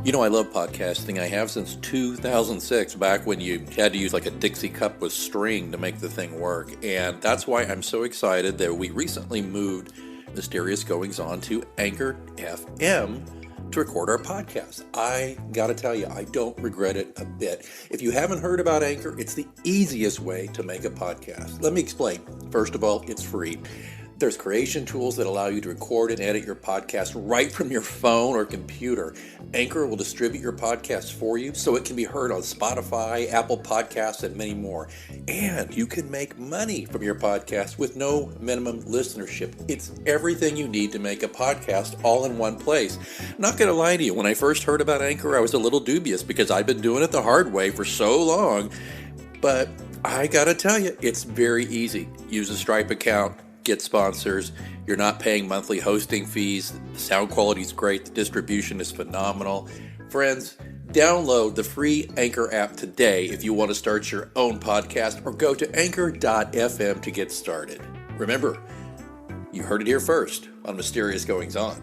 You know, I love podcasting. I have since 2006, back when you had to use like a Dixie cup with string to make the thing work. And that's why I'm so excited that we recently moved Mysterious Goings On to Anchor FM to record our podcast. I gotta tell you, I don't regret it a bit. If you haven't heard about Anchor, it's the easiest way to make a podcast. Let me explain. First of all, it's free. There's creation tools that allow you to record and edit your podcast right from your phone or computer. Anchor will distribute your podcast for you so it can be heard on Spotify, Apple Podcasts, and many more. And you can make money from your podcast with no minimum listenership. It's everything you need to make a podcast all in one place. Not going to lie to you, when I first heard about Anchor, I was a little dubious because I've been doing it the hard way for so long. But I got to tell you, it's very easy. Use a Stripe account. Get sponsors. You're not paying monthly hosting fees. The sound quality is great. The distribution is phenomenal. Friends, download the free Anchor app today if you want to start your own podcast, or go to anchor.fm to get started. Remember, you heard it here first on Mysterious Goings On.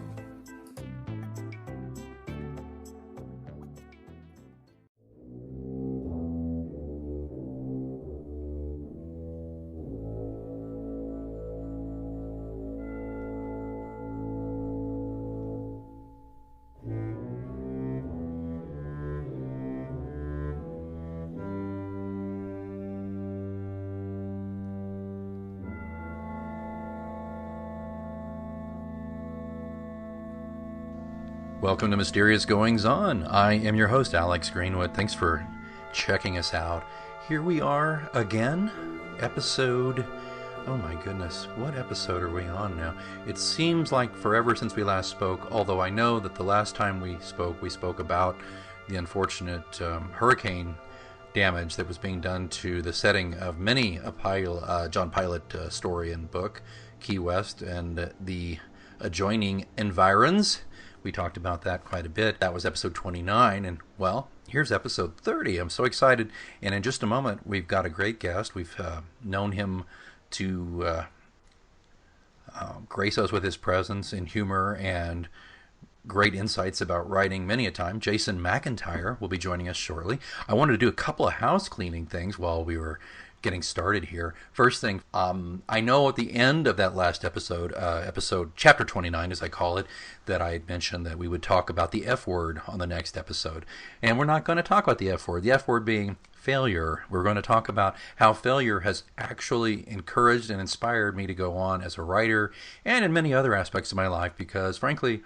Welcome to Mysterious Goings On. I am your host, Alex Greenwood. Thanks for checking us out. Here we are again, episode... Oh my goodness, what episode are we on now? It seems like forever since we last spoke, although I know that the last time we spoke about the unfortunate hurricane damage that was being done to the setting of many a John Pilot story and book, Key West, and the adjoining environs. We talked about that quite a bit. That was episode 29, and well, here's episode 30. I'm so excited, and in just a moment, we've got a great guest. We've known him to grace us with his presence and humor and great insights about writing many a time. Jason McIntyre will be joining us shortly. I wanted to do a couple of house cleaning things while we were getting started here. First thing, I know at the end of that last episode, chapter 29 as I call it, that I had mentioned that we would talk about the F word on the next episode. And we're not going to talk about the F word. The F word being failure. We're going to talk about how failure has actually encouraged and inspired me to go on as a writer and in many other aspects of my life, because frankly,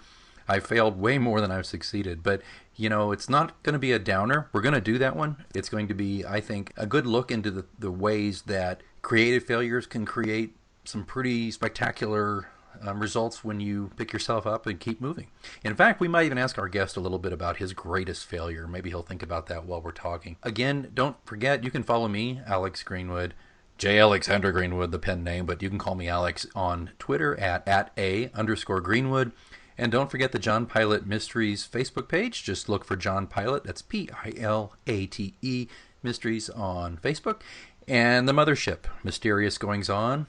I failed way more than I've succeeded. But, you know, it's not going to be a downer. We're going to do that one. It's going to be, I think, a good look into the ways that creative failures can create some pretty spectacular results when you pick yourself up and keep moving. In fact, we might even ask our guest a little bit about his greatest failure. Maybe he'll think about that while we're talking. Again, don't forget, you can follow me, Alex Greenwood, J. Alexander Greenwood, the pen name, but you can call me Alex on Twitter at @A_Greenwood. And don't forget the John Pilot Mysteries Facebook page. Just look for John Pilot. That's Pilate Mysteries on Facebook. And the mothership, Mysterious Goings On,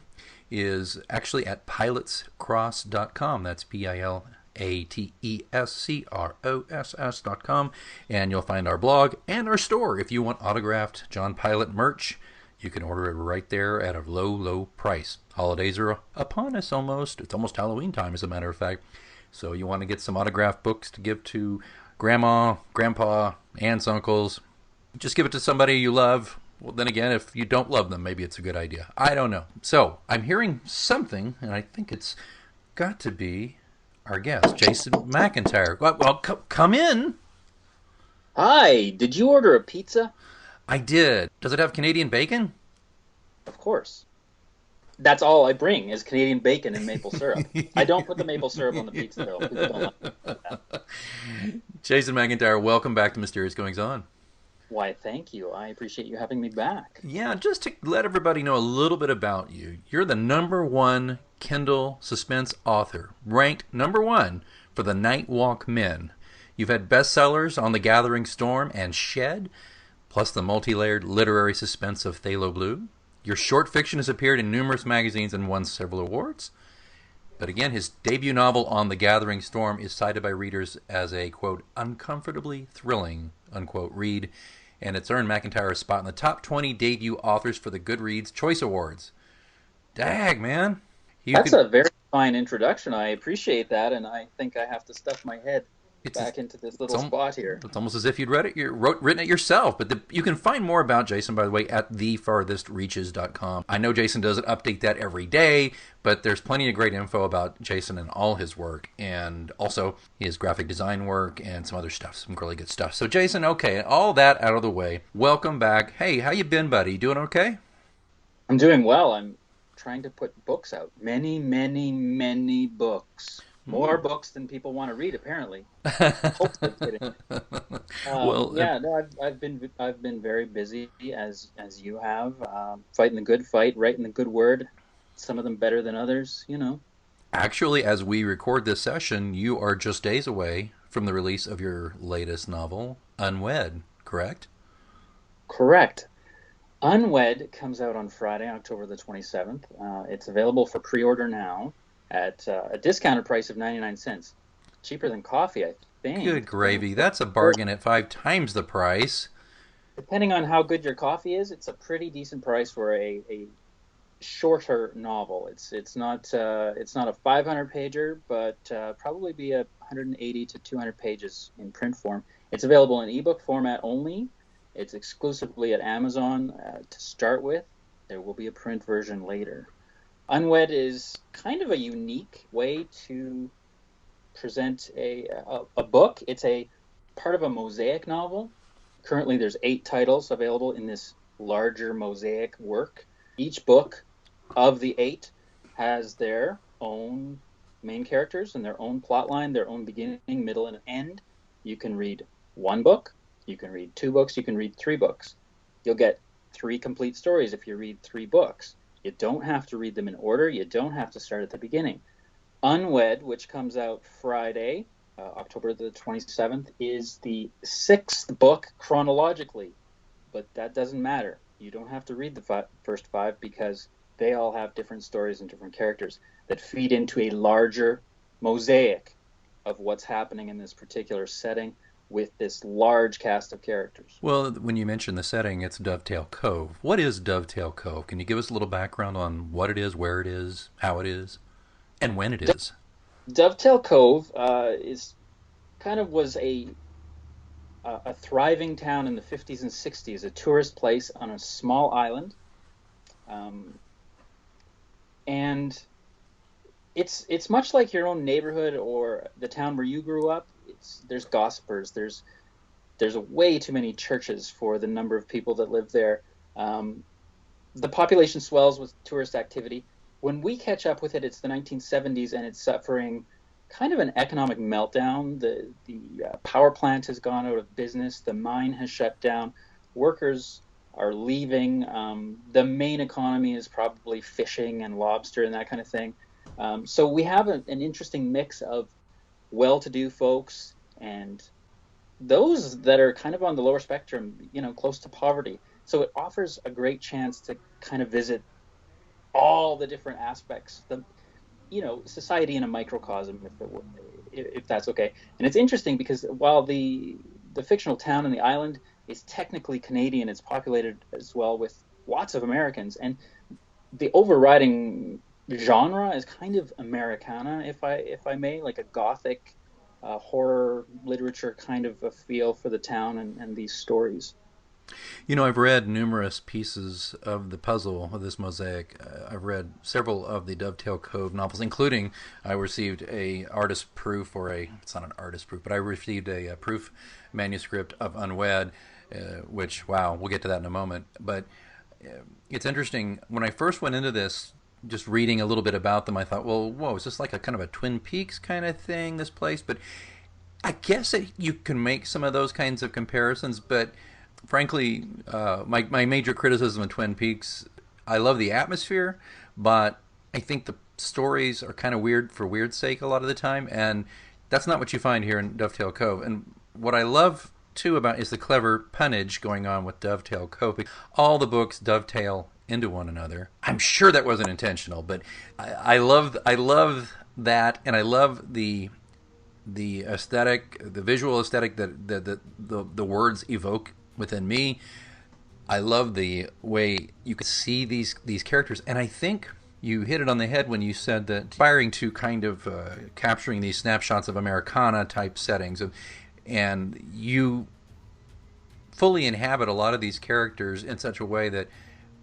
is actually at pilotscross.com. That's PILATESCROSS.com. And you'll find our blog and our store. If you want autographed John Pilot merch, you can order it right there at a low, low price. Holidays are upon us almost. It's almost Halloween time, as a matter of fact. So you want to get some autographed books to give to grandma, grandpa, aunts, uncles. Just give it to somebody you love. Well, then again, if you don't love them, maybe it's a good idea. I don't know. So I'm hearing something, and I think it's got to be our guest, Jason McIntyre. Well, come in. Hi. Did you order a pizza? I did. Does it have Canadian bacon? Of course. That's all I bring is Canadian bacon and maple syrup. I don't put the maple syrup on the pizza, though. People don't like that. Jason McIntyre, welcome back to Mysterious Goings On. Why, thank you. I appreciate you having me back. Yeah, just to let everybody know a little bit about you. You're the #1 Kindle suspense author, ranked #1 for the Night Walk Men. You've had bestsellers on The Gathering Storm and Shed, plus the multi-layered literary suspense of Phthalo Blue. Your short fiction has appeared in numerous magazines and won several awards. But again, his debut novel, On the Gathering Storm, is cited by readers as a, quote, uncomfortably thrilling, unquote, read, and it's earned McIntyre a spot in the top 20 debut authors for the Goodreads Choice Awards. Dag, man. You That's could. a very fine introduction. I appreciate that, and I think I have to stuff my head It's back into this it's, little spot here. it's almost as if you'd read it, written it yourself. But you can find more about Jason, by the way, at thefarthestreaches.com. I know Jason doesn't update that every day, but there's plenty of great info about Jason and all his work, and also his graphic design work and some other stuff, some really good stuff. So Jason, okay, all that out of the way, welcome back. Hey, how you been, buddy? Doing okay? I'm doing well. I'm trying to put books out. Many, many, many books. More books than people want to read, apparently. Hopefully kidding. Well, Yeah, no, I've been very busy as you have, fighting the good fight, writing the good word. Some of them better than others, you know. actually, as we record this session, you are just days away from the release of your latest novel, Unwed, correct? Correct. Unwed comes out on Friday, October the 27th. It's available for pre-order now at a discounted price of 99 cents. Cheaper than coffee, I think. Good gravy. That's a bargain at 5 times the price. Depending on how good your coffee is, it's a pretty decent price for a shorter novel. It's not a 500 pager, but probably be 180 to 200 pages in print form. It's available in ebook format only. It's exclusively at Amazon to start with. There will be a print version later. Unwed is kind of a unique way to present a book. It's a part of a mosaic novel. Currently, there's 8 titles available in this larger mosaic work. Each book of the 8 has their own main characters and their own plot line, their own beginning, middle, and end. You can read one book, you can read 2 books, you can read 3 books. You'll get 3 complete stories if you read 3 books. You don't have to read them in order. You don't have to start at the beginning. Unwed, which comes out Friday, October the 27th, is the 6th book chronologically. But that doesn't matter. You don't have to read the first 5 because they all have different stories and different characters that feed into a larger mosaic of what's happening in this particular setting with this large cast of characters. Well, when you mention the setting, it's Dovetail Cove. What is Dovetail Cove? Can you give us a little background on what it is, where it is, how it is, and when it is? Dovetail Cove was a thriving town in the 50s and 60s, a tourist place on a small island, and it's much like your own neighborhood or the town where you grew up. There's gossipers. There's way too many churches for the number of people that live there. The population swells with tourist activity. When we catch up with it, it's the 1970s, and it's suffering kind of an economic meltdown. The power plant has gone out of business. The mine has shut down. Workers are leaving. The main economy is probably fishing and lobster and that kind of thing. So we have an interesting mix of well-to-do folks and those that are kind of on the lower spectrum, close to poverty. So it offers a great chance to kind of visit all the different aspects, society in a microcosm, if that's okay. And it's interesting because while the fictional town and the island is technically Canadian, it's populated as well with lots of Americans, and the overriding genre is kind of Americana, if I may, like a gothic horror literature kind of a feel for the town and these stories. I've read numerous pieces of the puzzle of this mosaic. I've read several of the Dovetail Cove novels, including I received a artist proof, it's not an artist proof, but I received a proof manuscript of Unwed, which, wow, we'll get to that in a moment. But it's interesting. When I first went into this, just reading a little bit about them, I thought, well, whoa, is this like a kind of a Twin Peaks kind of thing, this place? But I guess you can make some of those kinds of comparisons, but frankly, my major criticism of Twin Peaks, I love the atmosphere, but I think the stories are kind of weird for weird's sake a lot of the time, and that's not what you find here in Dovetail Cove. And what I love too about is the clever punnage going on with Dovetail Cove. All the books dovetail into one another. I'm sure that wasn't intentional, but I love that, and I love the aesthetic, the visual aesthetic that the words evoke within me. I love the way you can see these characters, and I think you hit it on the head when you said that aspiring to kind of capturing these snapshots of Americana type settings, and you fully inhabit a lot of these characters in such a way that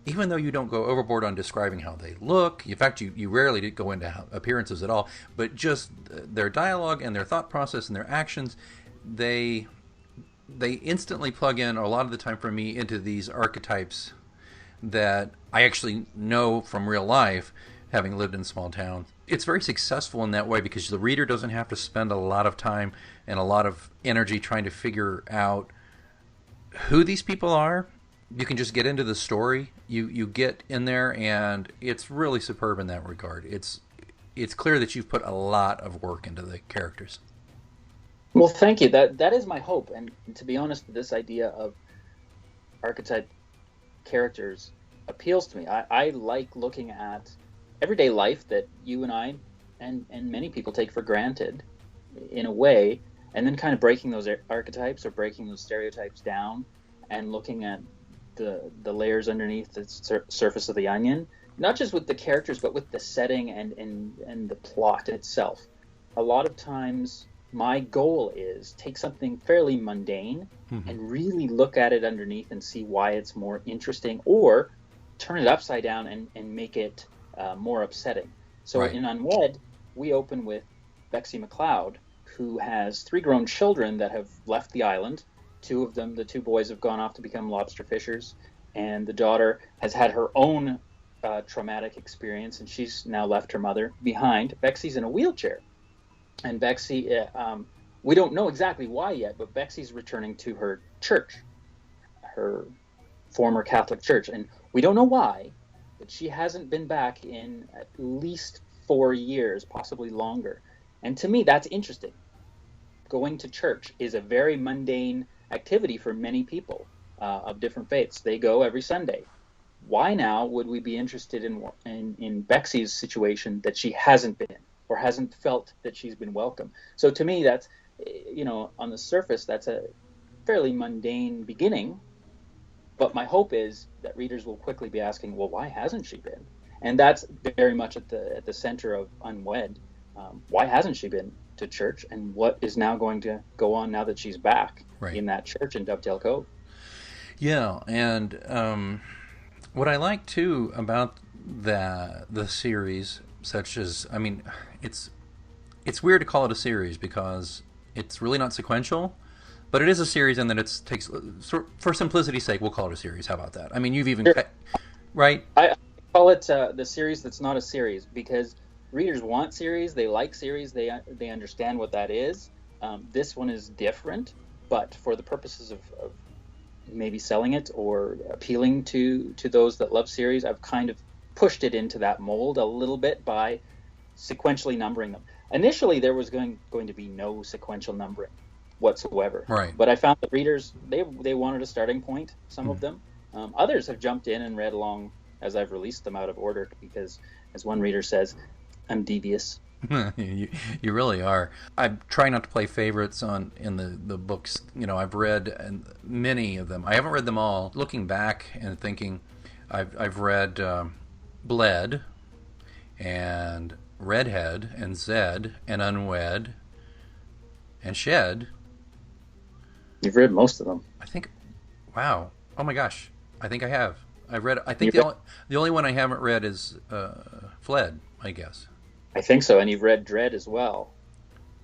even though you don't go overboard on describing how they look, in fact, you rarely go into appearances at all, but just their dialogue and their thought process and their actions, they instantly plug in a lot of the time for me into these archetypes that I actually know from real life, having lived in small towns. It's very successful in that way because the reader doesn't have to spend a lot of time and a lot of energy trying to figure out who these people are. You can just get into the story. You get in there, and it's really superb in that regard. It's clear that you've put a lot of work into the characters. Well, thank you. That is my hope. And to be honest, this idea of archetype characters appeals to me. I like looking at everyday life that you and I and many people take for granted in a way, and then kind of breaking those archetypes or breaking those stereotypes down and looking at the layers underneath the surface of the onion, not just with the characters, but with the setting and the plot itself. A lot of times my goal is take something fairly mundane and really look at it underneath and see why it's more interesting, or turn it upside down and make it more upsetting. So in Unwed, we open with Bexy McLeod, who has 3 grown children that have left the island. 2 of them, the 2 boys, have gone off to become lobster fishers, and the daughter has had her own traumatic experience, and she's now left her mother behind. Bexy's in a wheelchair, and Bexy, we don't know exactly why yet, but Bexy's returning to her church, her former Catholic church, and we don't know why, but she hasn't been back in at least 4 years, possibly longer. And to me, that's interesting. Going to church is a very mundane activity for many people of different faiths. They go every Sunday. Why now would we be interested in Bexy's situation that she hasn't been, or hasn't felt that she's been welcome? So to me, that's, on the surface, that's a fairly mundane beginning. But my hope is that readers will quickly be asking, well, why hasn't she been? And that's very much at the center of Unwed. Why hasn't she been to church, and what is now going to go on now that she's back in that church in Dovetail Cove? Yeah, and what I like too about the series, such as, I mean, it's weird to call it a series because it's really not sequential, but it is a series, and then it takes, for simplicity's sake, we'll call it a series. How about that? I mean, you've even right. I call it the series that's not a series because readers want series, they like series, they understand what that is. This one is different, but for the purposes of maybe selling it or appealing to those that love series, I've kind of pushed it into that mold a little bit by sequentially numbering them. Initially, there was going to be no sequential numbering whatsoever. Right. But I found that readers, they wanted a starting point, some of them. Others have jumped in and read along as I've released them out of order because, as one reader says, I'm devious. you really are. I try not to play favorites in the books. I've read many of them. I haven't read them all. Looking back and thinking, I've read Bled and Redhead and Zed and Unwed and Shed. You've read most of them. I think. Wow. Oh my gosh. I think I have. I think the only one I haven't read is Fled, I guess. I think so, and you've read Dread as well.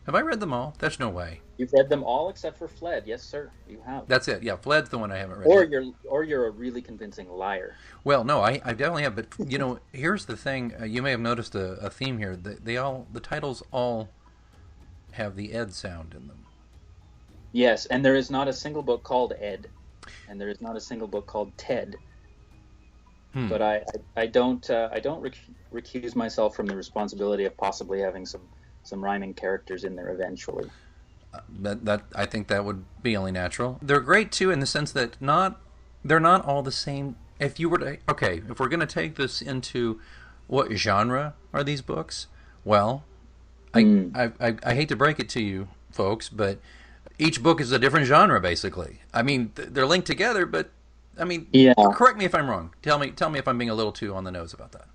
Have I read them all? That's no way. You've read them all except for Fled. Yes, sir, you have. That's it. Yeah, Fled's the one I haven't read. Or you're a really convincing liar. Well, no, I definitely have. But here's the thing. You may have noticed a theme here. The titles all have the Ed sound in them. Yes, and there is not a single book called Ed, and there is not a single book called Ted. But I don't recuse myself from the responsibility of possibly having some rhyming characters in there eventually. That I think that would be only natural. They're great too in the sense that they're not all the same. If we're going to take this into what genre are these books? Well, Mm. I hate to break it to you, folks, but each book is a different genre, basically. I mean, they're linked together, but I mean, Yeah. correct me if I'm wrong. Tell me if I'm being a little too on the nose about that.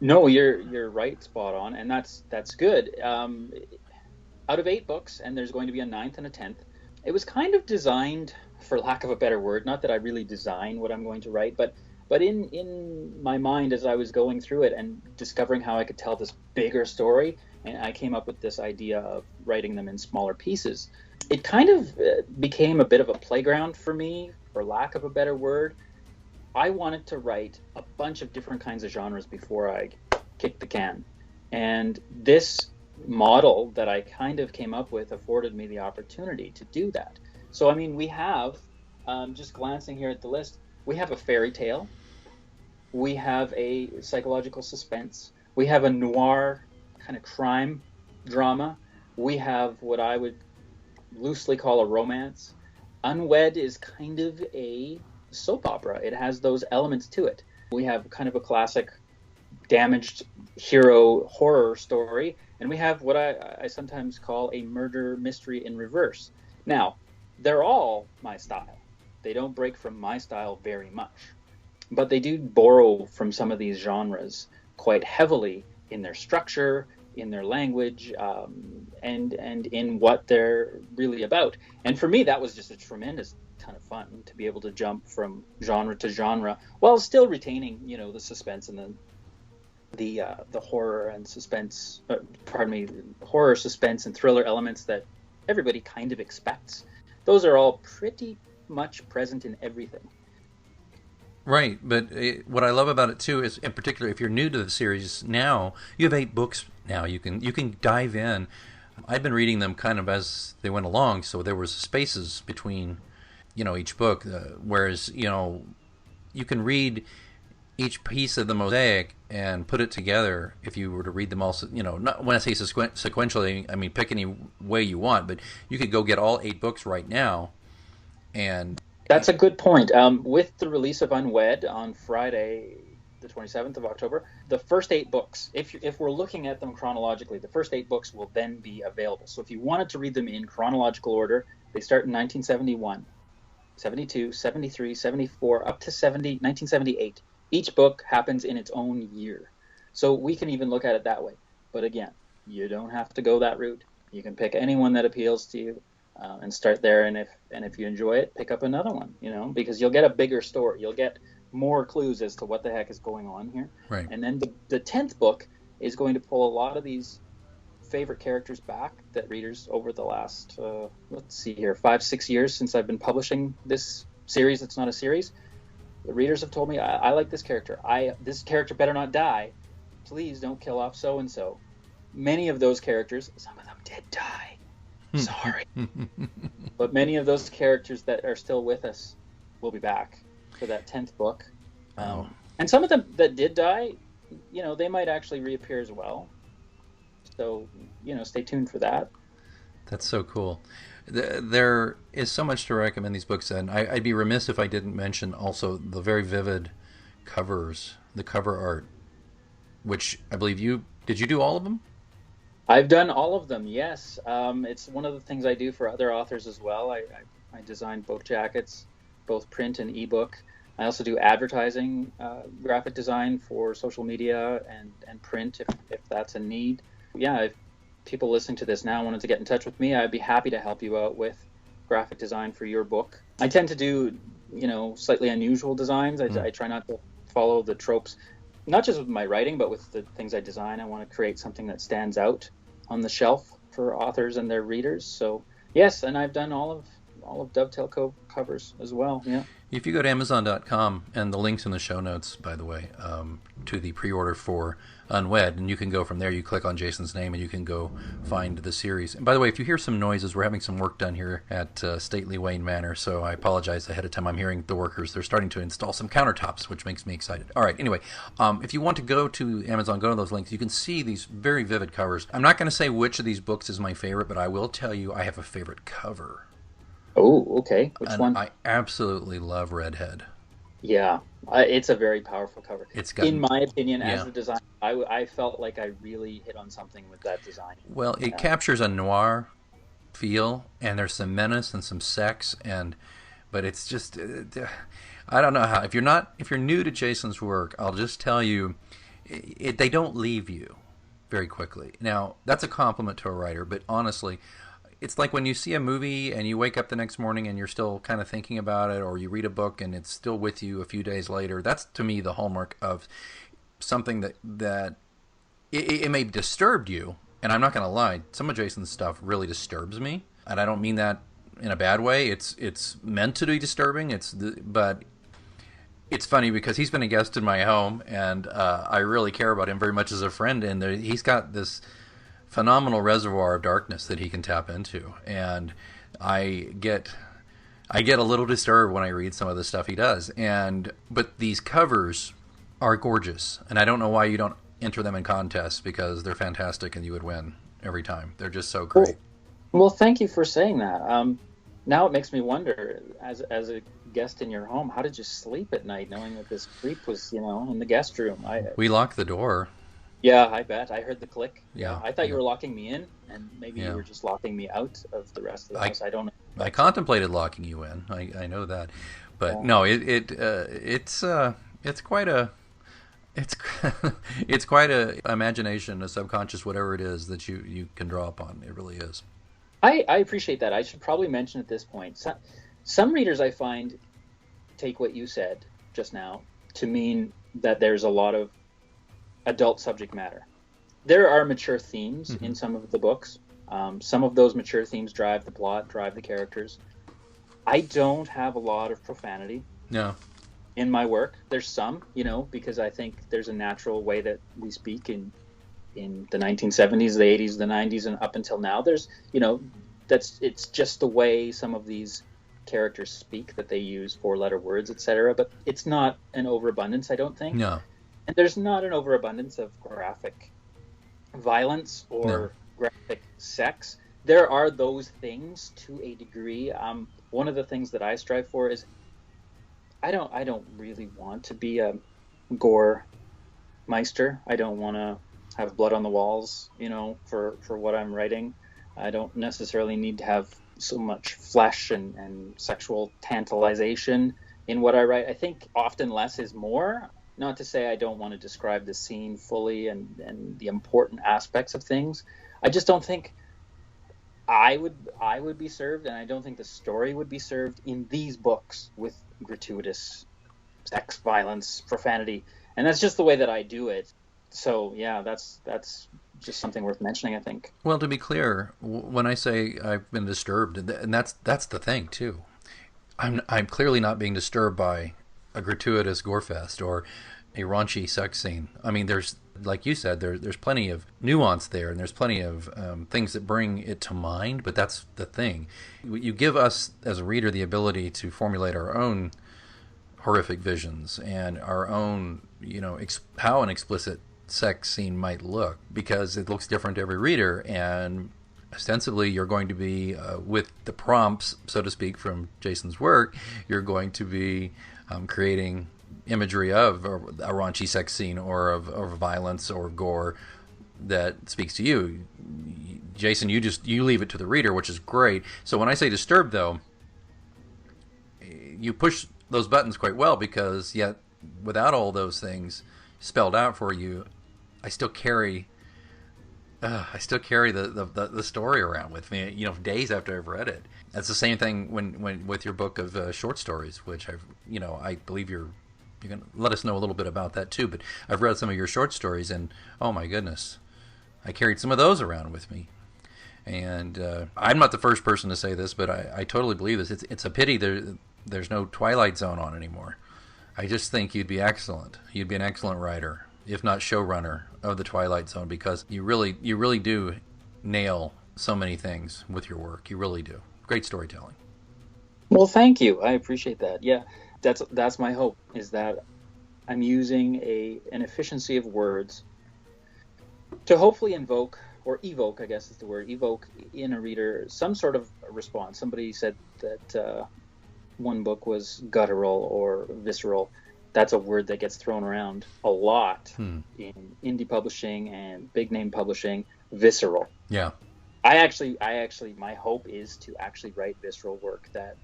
No, you're right, spot on, and that's good. Out of 8 books, and there's going to be a ninth and a 10th. It was kind of designed, for lack of a better word, not that I really design what I'm going to write, but in my mind as I was going through it and discovering how I could tell this bigger story, and I came up with this idea of writing them in smaller pieces. It kind of became a bit of a playground for me, for lack of a better word. I wanted to write a bunch of different kinds of genres before I kicked the can. And this model that I kind of came up with afforded me the opportunity to do that. So, I mean, we have, just glancing here at the list, we have a fairy tale, we have a psychological suspense, we have a noir kind of crime drama, we have what I would loosely call a romance. Unwed is kind of a soap opera. It has those elements to it. We have kind of a classic damaged hero horror story, and we have what I sometimes call a murder mystery in reverse. Now, they're all my style. They don't break from my style very much, but they do borrow from some of these genres quite heavily in their structure, in their language, and in what they're really about. And for me, that was just a tremendous ton of fun to be able to jump from genre to genre while still retaining, the suspense and the horror and suspense. Pardon me, horror, suspense, and thriller elements that everybody kind of expects. Those are all pretty much present in everything. Right, but what I love about it too is, in particular, if you're new to the series now, you have 8 books now. You can dive in. I've been reading them kind of as they went along, so there was spaces between, each book. Whereas you can read each piece of the mosaic and put it together if you were to read them all. Not when I say sequentially, I mean pick any way you want, but you could go get all 8 books right now and That's a good point. With the release of Unwed on Friday, the 27th of October, the first 8 books, if we're looking at them chronologically, the first 8 books will then be available. So if you wanted to read them in chronological order, they start in 1971, 72, 73, 74, up to 1978. Each book happens in its own year. So we can even look at it that way. But again, you don't have to go that route. You can pick any one that appeals to you. And start there, and if you enjoy it, pick up another one, because you'll get a bigger story. You'll get more clues as to what the heck is going on here. right. And then the 10th book is going to pull a lot of these favorite characters back that readers over the last, let's see here, 5-6 years since I've been publishing this series. It's not a series. The readers have told me, I like this character. This character better not die. Please don't kill off so and so. Many of those characters, some of them did die. Sorry. But many of those characters that are still with us will be back for that 10th book. And some of them that did die, they might actually reappear as well. So, stay tuned for that. That's so cool. There is so much to recommend these books, and I'd be remiss if I didn't mention also the very vivid covers, the cover art, which I believe did you do all of them? I've done all of them, yes. It's one of the things I do for other authors as well. I design book jackets, both print and ebook. I also do advertising, graphic design for social media and print if that's a need. Yeah, if people listening to this now wanted to get in touch with me, I'd be happy to help you out with graphic design for your book. I tend to do, slightly unusual designs. I try not to follow the tropes, not just with my writing, but with the things I design. I want to create something that stands out on the shelf for authors and their readers. So yes, and I've done all of Dovetail covers as well. Yeah. If you go to Amazon.com, and the link's in the show notes, by the way, to the pre-order for Unwed, and you can go from there. You click on Jason's name, and you can go find the series. And by the way, if you hear some noises, we're having some work done here at Stately Wayne Manor, so I apologize ahead of time. I'm hearing the workers. They're starting to install some countertops, which makes me excited. All right, anyway, if you want to go to Amazon, go to those links. You can see these very vivid covers. I'm not going to say which of these books is my favorite, but I will tell you I have a favorite cover. Oh, okay. Which And one? I absolutely love Redhead. Yeah, it's a very powerful cover. It's In gotten, my opinion, as yeah. the designer, I felt like I really hit on something with that design. Well, it Uh, captures a noir feel, and there's some menace and some sex, and but it's just I don't know how. If you're new to Jason's work, I'll just tell you, they don't leave you very quickly. Now that's a compliment to a writer, but honestly, it's like when you see a movie and you wake up the next morning and you're still kind of thinking about it, or you read a book and it's still with you a few days later. That's to me the hallmark of something that it may have disturbed you. And I'm not going to lie, some of Jason's stuff really disturbs me, and I don't mean that in a bad way. It's meant to be disturbing. But it's funny because he's been a guest in my home, and I really care about him very much as a friend. And he's got this phenomenal reservoir of darkness that he can tap into, and I get I get a little disturbed when I read some of the stuff he does. But these covers are gorgeous, and I don't know why you don't enter them in contests, because they're fantastic and you would win every time. They're just so great. Well, well, thank you for saying that. Now it makes me wonder, as a guest in your home, how did you sleep at night knowing that this creep was, in the guest room? We lock the door. Yeah, I bet. I heard the click. Yeah, Yeah, I thought you yeah, were locking me in, and maybe you yeah. were just locking me out of the rest of the I house. I don't know. I But contemplated locking you in. I know that, but yeah. no, it's quite a it's it's quite a imagination, a subconscious, whatever it is that you can draw upon. It really is. I appreciate that. I should probably mention at this point, some readers I find take what you said just now to mean that there's a lot of adult subject matter. There are mature themes Hmm. in some of the books. Some of those mature themes drive the plot, drive the characters. I don't have a lot of profanity No, in my work. There's some, because I think there's a natural way that we speak in the 1970s, the 80s, the 90s, and up until now. There's, it's just the way some of these characters speak, that they use four-letter words, etc. But it's not an overabundance, I don't think. no, And there's not an overabundance of graphic violence no. or graphic sex. There are those things to a degree. One of the things that I strive for is I don't really want to be a gore meister. I don't want to have blood on the walls, for what I'm writing. I don't necessarily need to have so much flesh and sexual tantalization in what I write. I think often less is more. Not to say I don't want to describe the scene fully and the important aspects of things. I just don't think I would be served, and I don't think the story would be served in these books with gratuitous sex, violence, profanity, and that's just the way that I do it. So yeah, that's just something worth mentioning, I think. Well, to be clear, when I say I've been disturbed, and that's the thing too. I'm clearly not being disturbed by a gratuitous gore fest or a raunchy sex scene. I mean, there's, like you said, there's plenty of nuance there, and there's plenty of things that bring it to mind. But that's the thing. You give us as a reader the ability to formulate our own horrific visions and our own, how an explicit sex scene might look, because it looks different to every reader. And ostensibly you're going to be, with the prompts, so to speak, from Jason's work, you're going to be creating imagery of a raunchy sex scene or of violence or gore that speaks to you. Jason, you leave it to the reader, which is great. So when I say disturbed, though, you push those buttons quite well, because yet without all those things spelled out for you, I still carry the story around with me, days after I've read it. That's the same thing when with your book of short stories, which I believe you're going to let us know a little bit about that too. But I've read some of your short stories, and oh my goodness, I carried some of those around with me. And I'm not the first person to say this, but I totally believe this. It's a pity there's no Twilight Zone on anymore. I just think you'd be excellent. You'd be an excellent writer, if not showrunner, of the Twilight Zone, because you really do nail so many things with your work. You really do. Great storytelling. Well, thank you. I appreciate that. Yeah, that's my hope, is that I'm using an efficiency of words to hopefully invoke or evoke, I guess is the word, evoke in a reader some sort of response. Somebody said that one book was guttural or visceral. That's a word that gets thrown around a lot in indie publishing and big name publishing. Visceral. Yeah. I actually, my hope is to actually write visceral work that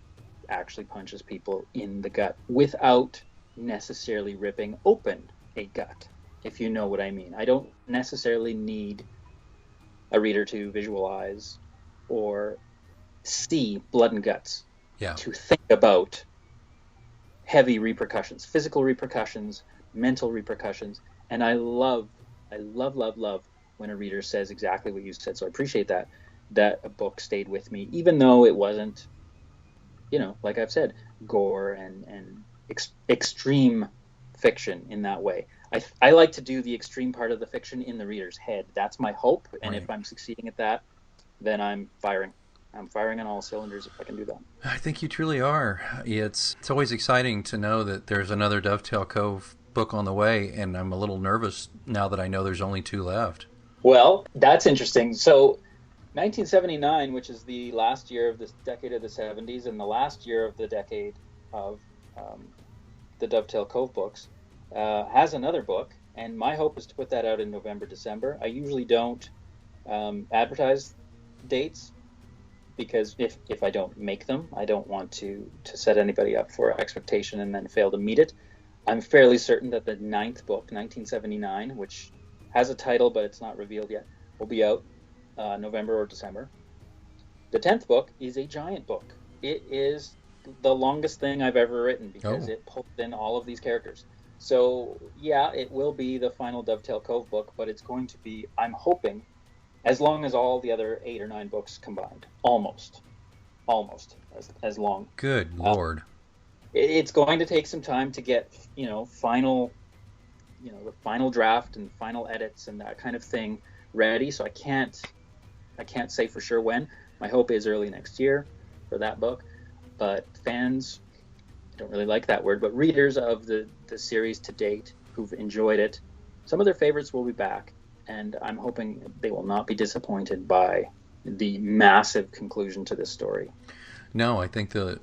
actually punches people in the gut without necessarily ripping open a gut, if you know what I mean. I don't necessarily need a reader to visualize or see blood and guts to think about heavy repercussions, physical repercussions, mental repercussions. And I love when a reader says exactly what you said. So I appreciate that a book stayed with me, even though it wasn't, like I've said, gore and extreme fiction in that way. I like to do the extreme part of the fiction in the reader's head. That's my hope. And if I'm succeeding at that, then I'm firing. I'm firing on all cylinders if I can do that. I think you truly are. It's always exciting to know that there's another Dovetail Cove book on the way, and I'm a little nervous now that I know there's only 2 left. Well, that's interesting. So 1979, which is the last year of this decade of the 70s and the last year of the decade of the Dovetail Cove books, has another book, and my hope is to put that out in November, December. I usually don't advertise dates, because if I don't make them, I don't want to set anybody up for expectation and then fail to meet it. I'm fairly certain that the 9th book, 1979, which has a title but it's not revealed yet, will be out November or December. The 10th book is a giant book. It is the longest thing I've ever written because it pulls in all of these characters. So yeah, it will be the final Dovetail Cove book, but it's going to be, I'm hoping, as long as all the other 8 or 9 books combined. Almost as long. Good Lord. It's going to take some time to get, the final draft and final edits and that kind of thing ready. So I can't say for sure when. My hope is early next year for that book. But fans, I don't really like that word, but readers of the series to date who've enjoyed it, some of their favorites will be back. And I'm hoping they will not be disappointed by the massive conclusion to this story. No, I think that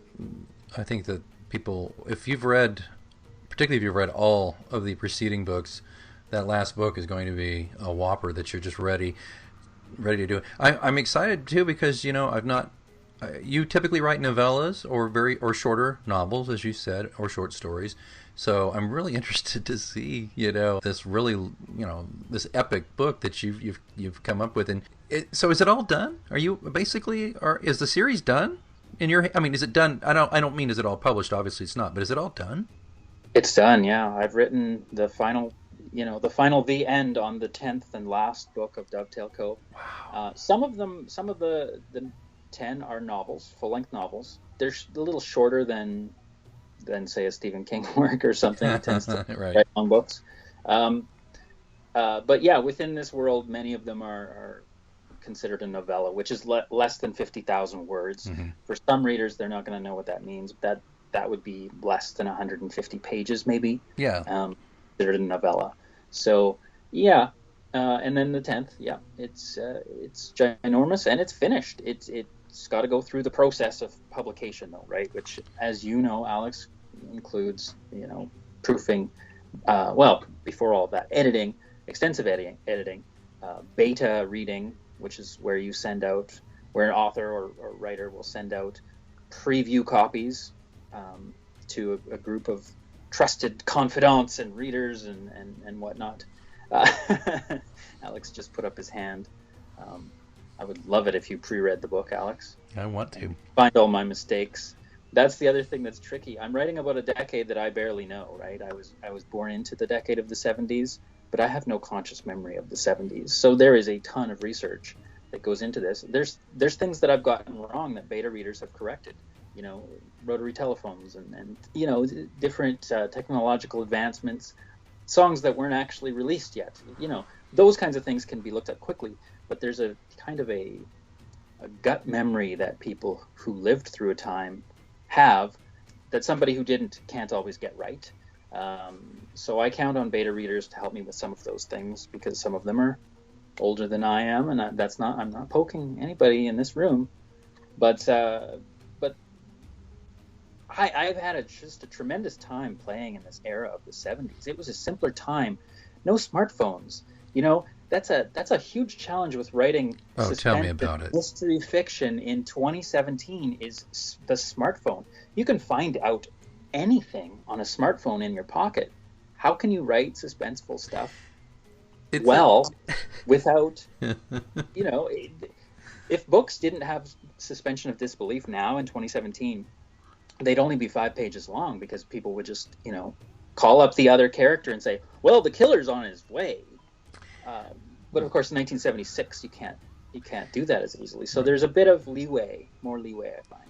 people, particularly if you've read all of the preceding books, that last book is going to be a whopper that you're just ready to do it. I'm excited too because I've not. You typically write novellas or shorter novels, as you said, or short stories. So I'm really interested to see, this really, this epic book that you've come up with. And so is it all done? Are you basically, or is the series done in your? I mean, is it done? I don't mean is it all published? Obviously, it's not. But is it all done? It's done. Yeah, I've written the final, the end on the 10th and last book of Dovetail Cove. Wow. Some of the 10 are novels, full-length novels. They're a little shorter than say a Stephen King work or something. It tends to write long books. But yeah, within this world, many of them are considered a novella, which is less than 50,000 words. Mm-hmm. For some readers, they're not going to know what that means. That would be less than 150 pages, maybe. Yeah. Considered a novella. So yeah, and then the 10th, yeah, it's ginormous and it's finished. It's got to go through the process of publication, though, right? Which, as you know, Alex, includes, proofing, before all of that, editing, extensive editing, beta reading, which is where an author or writer will send out preview copies to a group of trusted confidants and readers and whatnot. Alex just put up his hand. I would love it if you pre-read the book, Alex. I want to. Find all my mistakes. That's the other thing that's tricky. I'm writing about a decade that I barely know, right? I was born into the decade of the 70s, but I have no conscious memory of the 70s. So there is a ton of research that goes into this. There's things that I've gotten wrong that beta readers have corrected. Rotary telephones and different technological advancements, songs that weren't actually released yet. Those kinds of things can be looked at quickly. But there's a kind of a gut memory that people who lived through a time have that somebody who didn't can't always get right. So I count on beta readers to help me with some of those things because some of them are older than I am, and I'm not poking anybody in this room, but I've had just a tremendous time playing in this era of the 70s. It was a simpler time, no smartphones. That's a huge challenge with writing Oh, tell me suspense and about it. mystery fiction in 2017 is the smartphone. You can find out anything on a smartphone in your pocket. How can you write suspenseful stuff It's well without, you know, if books didn't have suspension of disbelief now in 2017, they'd only be 5 pages long because people would just, call up the other character and say, well, the killer's on his way. But of course, in 1976, you can't do that as easily. So there's a bit of more leeway, I find.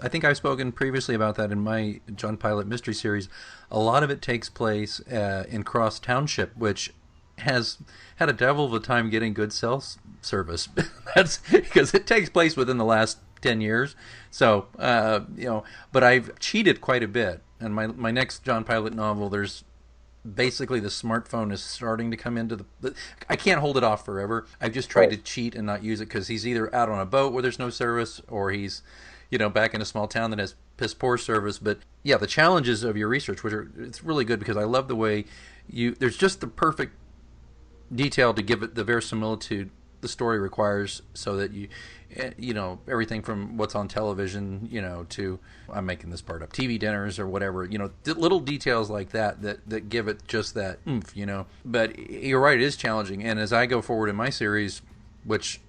I think I've spoken previously about that in my John Pilot mystery series. A lot of it takes place in Cross Township, which has had a devil of a time getting good cell service. That's because it takes place within the last 10 years. So, but I've cheated quite a bit. And my next John Pilot novel, there's basically the smartphone is starting to come into the. I can't hold it off forever. I've just tried to cheat and not use it because he's either out on a boat where there's no service or he's, back in a small town that has piss poor service. But yeah, the challenges of your research, it's really good because I love the way there's just the perfect detail to give it the verisimilitude the story requires, so that everything from what's on television, to, I'm making this part up, TV dinners or whatever, little details like that give it just that oomph, But you're right, it is challenging. And as I go forward in my series, which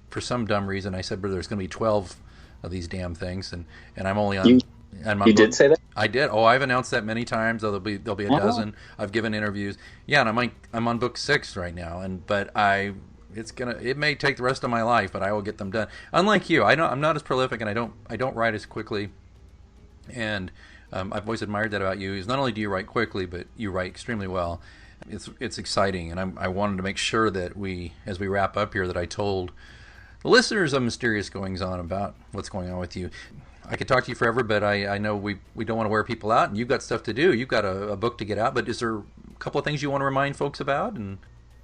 for some dumb reason I said, but there's going to be 12 of these damn things, and I'm only on. You did say that? I did. Oh, I've announced that many times. There'll be a dozen. I've given interviews. Yeah, and I'm on book 6 right now, it may take the rest of my life, but I will get them done. Unlike you, I'm not as prolific, and I don't write as quickly. And I've always admired that about you. Is not only do you write quickly, but you write extremely well. It's exciting, and I wanted to make sure that as we wrap up here, that I told the listeners of Mysterious Goings On about what's going on with you. I could talk to you forever, but I know we don't want to wear people out, and you've got stuff to do. You've got a book to get out, but is there a couple of things you want to remind folks about?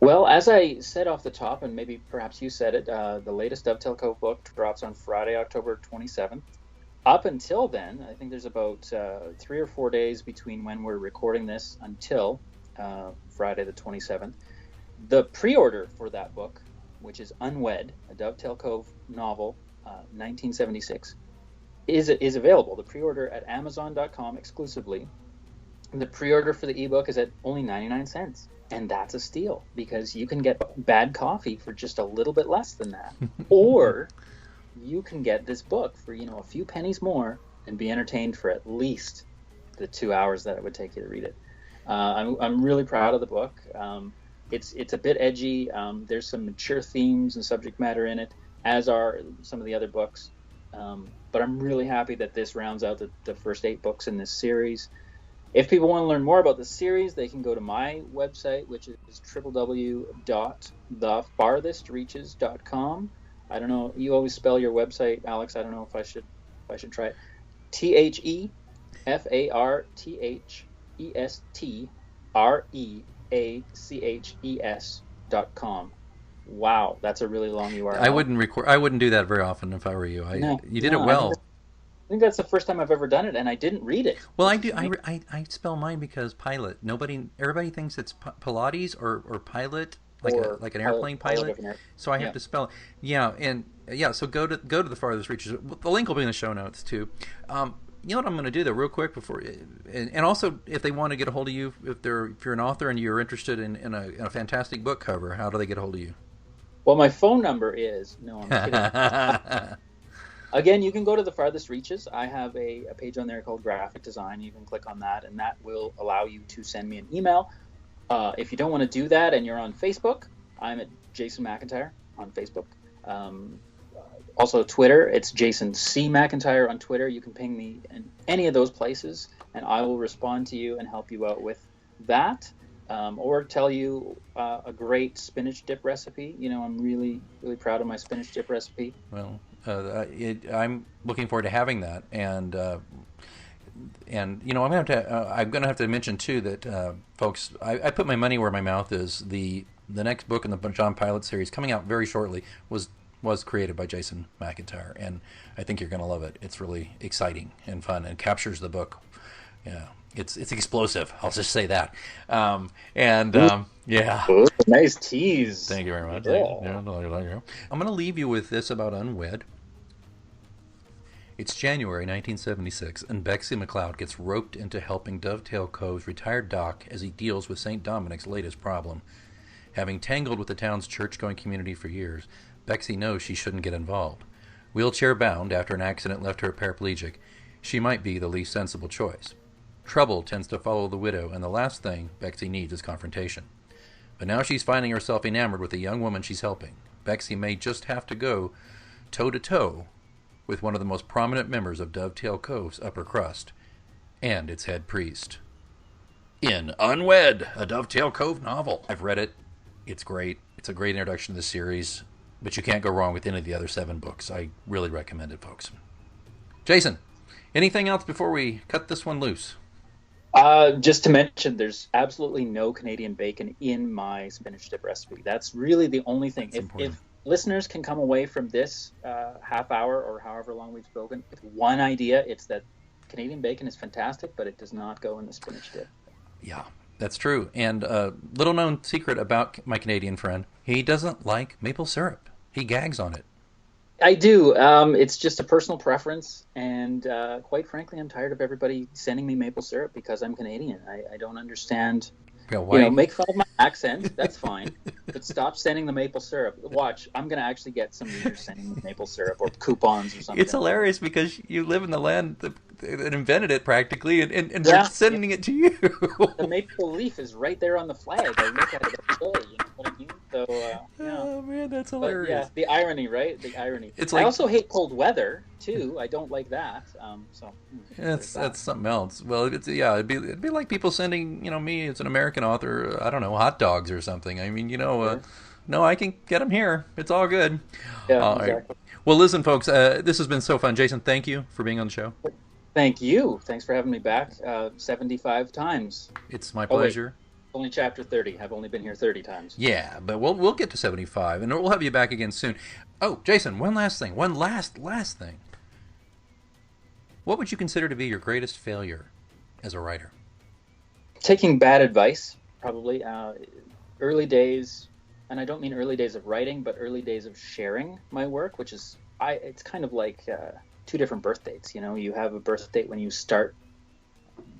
Well, as I said off the top, and maybe perhaps you said it, the latest Dovetail Cove book drops on Friday, October 27th. Up until then, I think there's about 3 or 4 days between when we're recording this until Friday the 27th. The pre-order for that book, which is Unwed, a Dovetail Cove novel, 1976, is available. The pre-order at Amazon.com exclusively. And the pre-order for the ebook is at only 99 cents. And that's a steal, because you can get bad coffee for just a little bit less than that. Or you can get this book for, a few pennies more and be entertained for at least the 2 hours that it would take you to read it. I'm really proud of the book. It's a bit edgy. There's some mature themes and subject matter in it, as are some of the other books. But I'm really happy that this rounds out the first 8 books in this series. If people want to learn more about the series, they can go to my website, which is www.thefarthestreaches.com. I don't know. You always spell your website, Alex. I don't know if I should try it. TheFarthestreaches.com. Wow, that's a really long URL. I wouldn't do that very often if I were you. You did it well. I think that's the first time I've ever done it, and I didn't read it. Well, I do. I spell mine because pilot. Everybody thinks it's Pilates or pilot, like an airplane pilot. So I have to spell it. Yeah, and So go to the Farthest Reaches. The link will be in the show notes too. You know what I'm going to do though, real quick before, and also if they want to get a hold of you, if you're an author and you're interested in a fantastic book cover, how do they get a hold of you? Well, my phone number is I'm kidding. Again, you can go to The Farthest Reaches. I have a page on there called Graphic Design. You can click on that, and that will allow you to send me an email. If you don't want to do that and you're on Facebook, I'm at Jason McIntyre on Facebook. Also Twitter, it's Jason C. McIntyre on Twitter. You can ping me in any of those places, and I will respond to you and help you out with that. Or tell you a great spinach dip recipe. I'm really, really proud of my spinach dip recipe. Well, I'm looking forward to having that, and I'm gonna have to mention too that folks, I put my money where my mouth is. The next book in the John Pilot series, coming out very shortly, was was created by Jason McIntyre, and I think you're going to love it. It's really exciting and fun, and captures the book. Yeah, it's explosive. I'll just say that. Yeah. Ooh, nice tease. Thank you very much. Yeah. I'm going to leave you with this about Unwed. It's January 1976, and Bexley McLeod gets roped into helping Dovetail Cove's retired doc as he deals with St. Dominic's latest problem. Having tangled with the town's church-going community for years, Bexley knows she shouldn't get involved. Wheelchair-bound after an accident left her paraplegic, she might be the least sensible choice. Trouble tends to follow the widow, and the last thing Bexley needs is confrontation. But now she's finding herself enamored with the young woman she's helping. Bexley may just have to go toe-to-toe with one of the most prominent members of Dovetail Cove's upper crust, and its head priest. In Unwed, a Dovetail Cove novel. I've read it. It's great. It's a great introduction to the series, but you can't go wrong with any of the other 7 books. I really recommend it, folks. Jason, anything else before we cut this one loose? Just to mention, there's absolutely no Canadian bacon in my spinach dip recipe. That's really the only thing. If listeners can come away from this half hour or however long we've spoken with one idea, it's that Canadian bacon is fantastic, but it does not go in the spinach dip. Yeah, that's true. And little known secret about my Canadian friend, he doesn't like maple syrup. He gags on it. I do. It's just a personal preference, and quite frankly, I'm tired of everybody sending me maple syrup because I'm Canadian. I don't understand. Yeah, why? Make fun of my accent. That's fine, but stop sending the maple syrup. Watch, I'm gonna actually get some readers sending me maple syrup or coupons or something. It's hilarious because you live in the land that invented it practically, and they're sending it to you. The maple leaf is right there on the flag. I look at it every day. You know what I mean? So, Oh man, that's hilarious. But, the irony, right? The irony. It's like, I also hate cold weather too. I don't like that. That's something else. Well, it'd be like people sending me as an American author, I don't know, hot dogs or something. I mean, Sure. No, I can get them here. It's all good. Yeah, exactly. Right. Well, listen, folks, this has been so fun. Jason, thank you for being on the show. Thank you. Thanks for having me back 75 times. It's my pleasure. Only chapter 30. I've only been here 30 times. Yeah, but we'll get to 75, and we'll have you back again soon. Oh, Jason, one last thing. One last thing. What would you consider to be your greatest failure as a writer? Taking bad advice, probably. Early days, and I don't mean early days of writing, but early days of sharing my work, which is, it's kind of like 2 different birth dates. You have a birth date when you start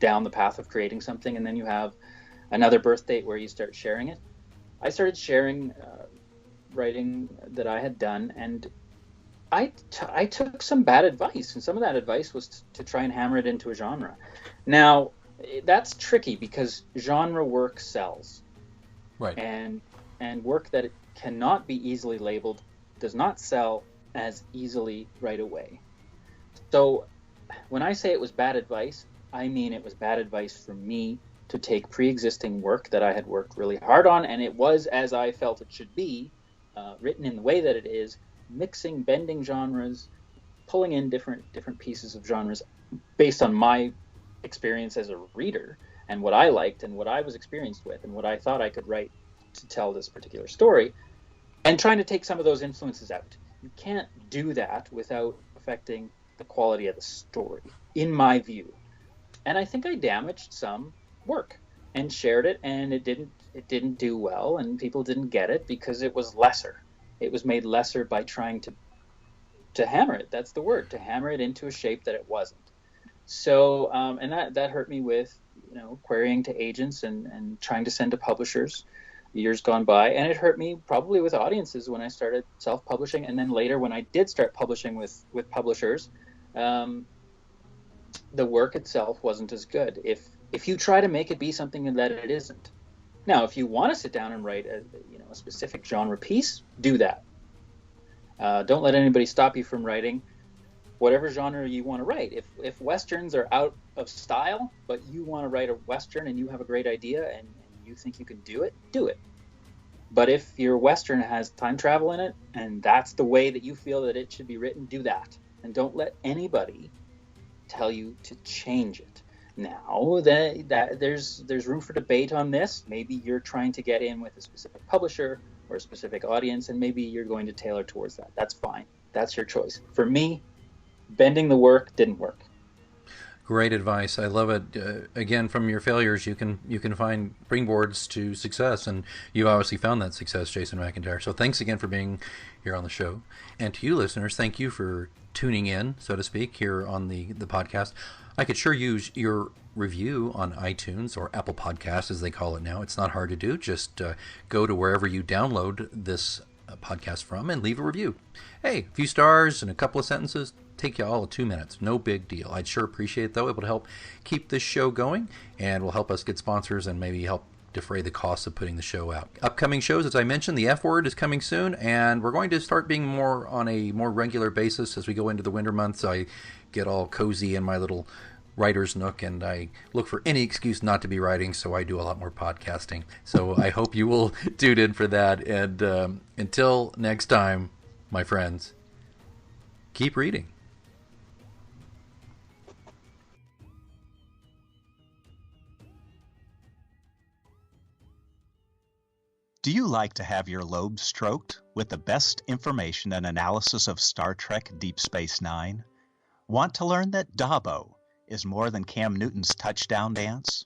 down the path of creating something, and then you have another birth date where you start sharing it. I started sharing writing that I had done, and I took some bad advice, and some of that advice was to try and hammer it into a genre. Now, that's tricky because genre work sells. Right. And work that it cannot be easily labeled does not sell as easily right away. So when I say it was bad advice, I mean it was bad advice for me to take pre-existing work that I had worked really hard on, and it was as I felt it should be, written in the way that it is, mixing, bending genres, pulling in different pieces of genres based on my experience as a reader and what I liked and what I was experienced with and what I thought I could write to tell this particular story, and trying to take some of those influences out. You can't do that without affecting the quality of the story, in my view. And I think I damaged some work and shared it, and it didn't do well, and people didn't get it because it was lesser. It was made lesser by trying to hammer it. That's the word, to hammer it into a shape that it wasn't. So, and that hurt me with, querying to agents and trying to send to publishers years gone by. And it hurt me probably with audiences when I started self-publishing. And then later when I did start publishing with publishers, the work itself wasn't as good. If you try to make it be something that it isn't. Now, if you want to sit down and write a specific genre piece, do that. Don't let anybody stop you from writing whatever genre you want to write. If Westerns are out of style, but you want to write a Western and you have a great idea and you think you can do it, do it. But if your Western has time travel in it and that's the way that you feel that it should be written, do that. And don't let anybody tell you to change it. Now, that there's room for debate on this. Maybe you're trying to get in with a specific publisher or a specific audience, and maybe you're going to tailor towards that. That's fine. That's your choice. For me, bending the work didn't work. Great advice. I love it. Again, from your failures, you can find springboards to success, and you obviously found that success, Jason McIntyre. So thanks again for being here on the show, and to you listeners, thank you for tuning in, so to speak, here on the podcast. I could sure use your review on iTunes or Apple Podcasts, as they call it now. It's not hard to do. Just go to wherever you download this podcast from and leave a review. Hey, a few stars and a couple of sentences. Take you all 2 minutes. No big deal. I'd sure appreciate it, though. It would help keep this show going and will help us get sponsors and maybe help defray the costs of putting the show out. Upcoming shows, as I mentioned, the F Word is coming soon, and we're going to start being more on a more regular basis as we go into the winter months. I get all cozy in my little writer's nook, and I look for any excuse not to be writing, so I do a lot more podcasting. So I hope you will tune in for that. And until next time, my friends, keep reading. Do you like to have your lobes stroked with the best information and analysis of Star Trek Deep Space Nine? Want to learn that Dabo is more than Cam Newton's touchdown dance?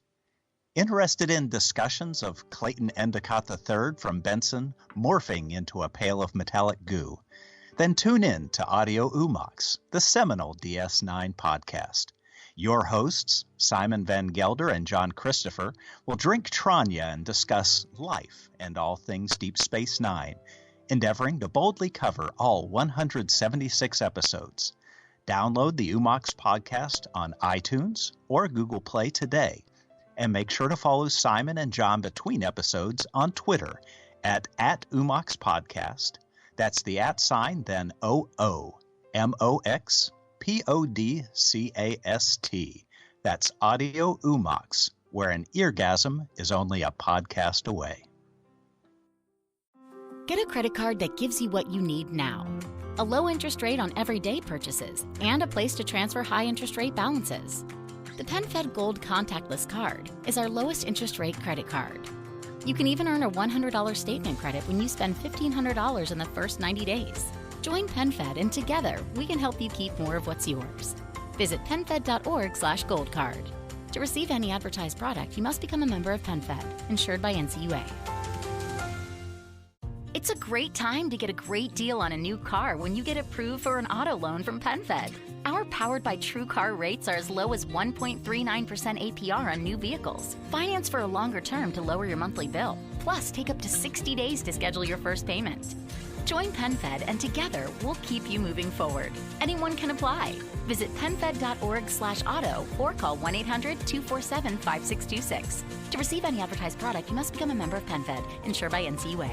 Interested in discussions of Clayton Endicott III from Benson morphing into a pail of metallic goo? Then tune in to Audio Umox, the seminal DS9 podcast. Your hosts, Simon Van Gelder and John Christopher, will drink Tranya and discuss life and all things Deep Space Nine, endeavoring to boldly cover all 176 episodes. Download the Umox podcast on iTunes or Google Play today, and make sure to follow Simon and John between episodes on Twitter at Umox Podcast. That's the @ sign, then OOMOX. Podcast. That's Audio Umox, where an eargasm is only a podcast away. Get a credit card that gives you what you need now. A low interest rate on everyday purchases and a place to transfer high interest rate balances. The PenFed Gold Contactless Card is our lowest interest rate credit card. You can even earn a $100 statement credit when you spend $1,500 in the first 90 days. Join PenFed, and together we can help you keep more of what's yours. Visit penfed.org/goldcard. To receive any advertised product, you must become a member of PenFed, insured by NCUA. It's a great time to get a great deal on a new car when you get approved for an auto loan from PenFed. Our Powered by True Car rates are as low as 1.39% APR on new vehicles. Finance for a longer term to lower your monthly bill. Plus, take up to 60 days to schedule your first payment. Join PenFed, and together we'll keep you moving forward. Anyone can apply. Visit penfed.org/auto or call 1-800-247-5626. To receive any advertised product, you must become a member of PenFed, insured by NCUA.